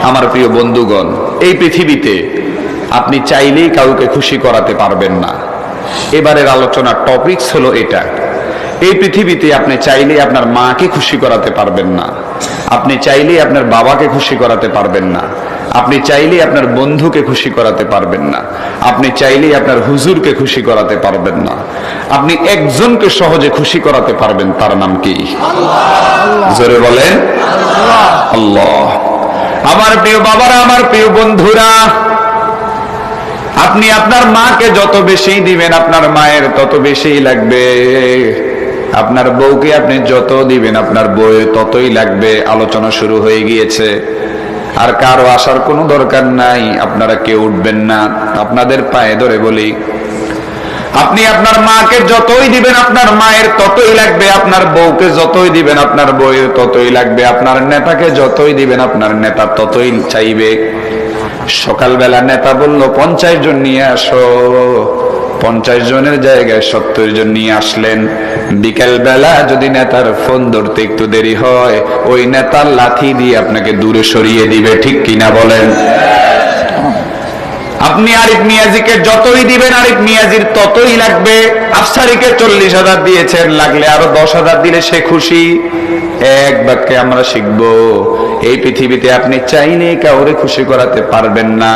আমার প্রিয় বন্ধুগণ, এই পৃথিবীতে আপনি চাইলেই কাউকে খুশি করাতে পারবেন না। এবারের আলোচনার টপিকস হলো এটা। এই পৃথিবীতে আপনি চাইলেই আপনার মাকে খুশি করাতে পারবেন না, আপনি চাইলেই আপনার বাবাকে খুশি করাতে পারবেন না, আপনি চাইলেই আপনার বন্ধুকে খুশি করাতে পারবেন না, আপনি চাইলেই আপনার হুজুরকে খুশি করাতে পারবেন না। আপনি একজনকে সহজে খুশি করাতে পারবেন, তার নাম কি? জোরে বলেন আল্লাহ। আমার প্রিয় বাবারা, আমার প্রিয় বন্ধুরা, আপনি আপনার মাকে যত বেশি দিবেন আপনার মায়ের তত বেশি লাগবে। আপনার বউকে আপনি যত দিবেন আপনার বউয়ের ততই লাগবে। আলোচনা শুরু হয়ে গিয়েছে, আর কারো আসার কোনো দরকার নাই। আপনারা কেউ উঠবেন না, আপনাদের পায়ে ধরে বলি, আপনি আপনার মাকে যতই দিবেন আপনার মায়ের ততই লাগবে, আপনার বউকে যতই দিবেন আপনার বউয়ের ততই লাগবে, আপনার নেতাকে যতই দিবেন আপনার নেতা ততই চাইবে। সকালবেলা নেতা বলল 50 জন নিয়ে আসো, 50 জনের জায়গায় 70 জন নিয়ে আসলেন। বিকেল বেলা যদি নেতার ফোন ধরতে একটু দেরি হয়, ওই নেতার লাঠি দিয়ে আপনাকে দূরে সরিয়ে দিবে, ঠিক কিনা বলেন? আপনি আরিফ মিয়াজিকে যতই দিবেন আরিফ মিয়াজির ততই লাগবে। আফসারিকে 40,000 দিয়েছেন, লাগলে আরো 10,000 দিলে সে খুশি। এক বাক্যে আমরা শিখবো, এই পৃথিবীতে আপনি চাইলে কাউরে খুশি করাতে পারবেন না,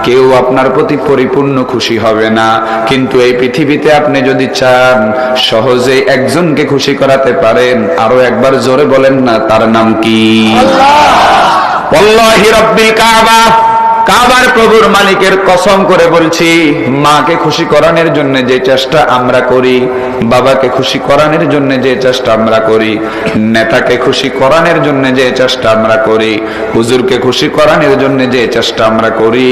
কেউ আপনার প্রতি পরিপূর্ণ খুশি হবে না। কিন্তু এই পৃথিবীতে আপনি যদি চান সহজে একজনকে খুশি করাতে পারেন, আরো একবার জোরে বলেন না, তার নাম কি? আল্লাহি রাব্বিল কাবা, কাবার প্রভুর মালিকের কসম করে বলছি, মাকে খুশি করানোর জন্য যে চেষ্টা আমরা করি, বাবাকে খুশি করানোর জন্য যে চেষ্টা আমরা করি, নেতাকে খুশি করানোর জন্য যে চেষ্টা আমরা করি, হুজুরকে খুশি করানোর জন্য যে চেষ্টা আমরা করি,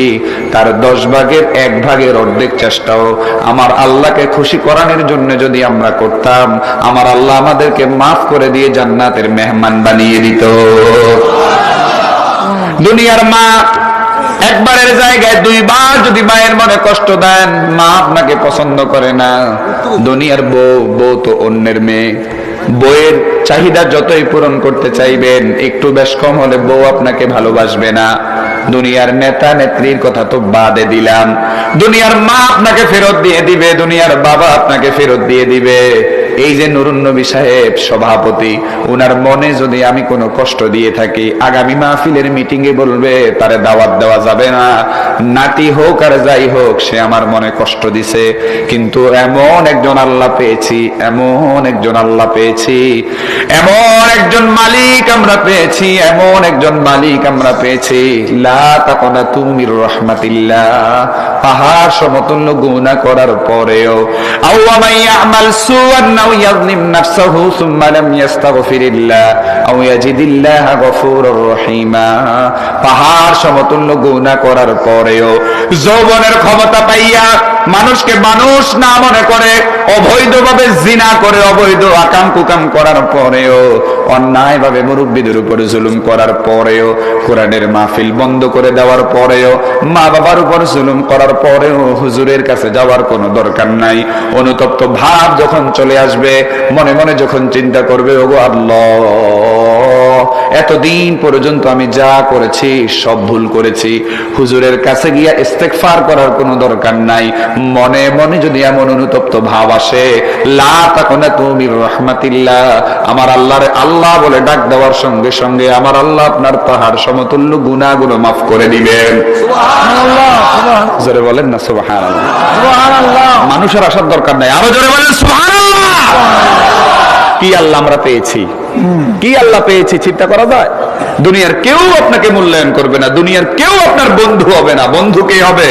তার 10 ভাগের 1 ভাগের অর্ধেক চেষ্টাও আমার আল্লাহকে খুশি করানোর জন্য যদি আমরা করতাম, আমার আল্লাহ আমাদেরকে মাফ করে দিয়ে জান্নাতের মেহমান বানিয়ে দিত। দুনিয়ার মা একবারের জায়গায় 2 বার যদি মায়ের মনে কষ্ট দেন, মা আপনাকে পছন্দ করে না। দুনিয়ার বউ তো অন্যের মেয়ে, বউয়ের চাহিদা যতই পূরণ করতে চাইবেন, একটু বেশ কম হলে বউ আপনাকে ভালোবাসবে না। দুনিয়ার নেতা নেত্রীর কথা তো বাদে দিলাম, দুনিয়ার মা আপনাকে ফেরত দিয়ে দিবে, দুনিয়ার বাবা আপনাকে ফেরত দিয়ে দিবে। এই যে নুরুন নবী সাহেব সভাপতি, উনার মনে যদি আমি কোনো কষ্ট দিয়ে থাকি, আগামী মাহফিলের মিটিং এ বলবে তারে দাওয়াত দেওয়া যাবে না, নাতি হোক আর যাই হোক, সে আমার মনে কষ্ট দিছে। কিন্তু এমন একজন আল্লাহ পেয়েছি, এমন একজন আল্লাহ পেয়েছি, এমন একজন মালিক আমরা পেয়েছি, এমন একজন মালিক আমরা পেয়েছি। লা তাকনাতু মির রাহমাতিল্লাহ, পাহাড় সমতুল্য গুনাহ করার পরেও, আও মাইয়ামাল সুআন আও ইয়াযলিম নাফসাহু সুম্মা লাম ইস্তাগফিরিল্লাহ আও ইয়াজিদিল্লাহ গফুরুর রহিমা, পাহাড় সমতুল্য গুনাহ করার পরেও যৌবনের ক্ষমতা পাইয়া মানুষকে মানুষ না মনে করে, অবৈধভাবে জিনা করে, অবৈধ আকাম কুকাম করার পরেও, অন্যায়ভাবে মুরব্বীদের উপরে জুলুম করার পরেও, কোরআনের মাহফিল বন্ধ করে দেওয়ার পরেও, মা বাবার উপর জুলুম করার পরেও হুজুরের কাছে যাওয়ার কোনো দরকার নাই। অনুতপ্ত ভাব যখন চলে আসবে, মনে মনে যখন চিন্তা করবে, ওগো আল্লাহ, এতদিন পর্যন্ত আমি যা করেছি সব ভুল করেছি, হুজুরের কাছে গিয়া ইস্তেগফার করার কোনো দরকার নাই। মনে মনে যদি এমন অনুতপ্ত ভাব আসে, লা তাকুনাতু মির রাহমাতিল্লাহ, আমার আল্লাহরে আল্লাহ বলে ডাক দেওয়ার সঙ্গে সঙ্গে আমার আল্লাহ আপনার পাহাড় সমতুল্য গুনাহগুলো মাফ করে দিবেন। সুবহানাল্লাহ, সুবহানাল্লাহ, জোরে বলেন না সুবহানাল্লাহ, সুবহানাল্লাহ। মানুষের আসার দরকার নাই, আরো জোরে বলেন সুবহানাল্লাহ। কি আল্লাহ আমরা পেয়েছি, কি আল্লাহ পেয়েছি, চিন্তা করা যায়? দুনিয়ার কেউ আপনাকে মূল্যায়ন করবে না, দুনিয়ার কেউ আপনার বন্ধু হবে না। বন্ধু কে হবে?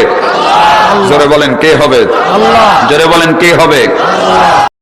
জোরে বলেন কে হবে? আল্লাহ। জোরে বলেন কে হবে? আল্লাহ।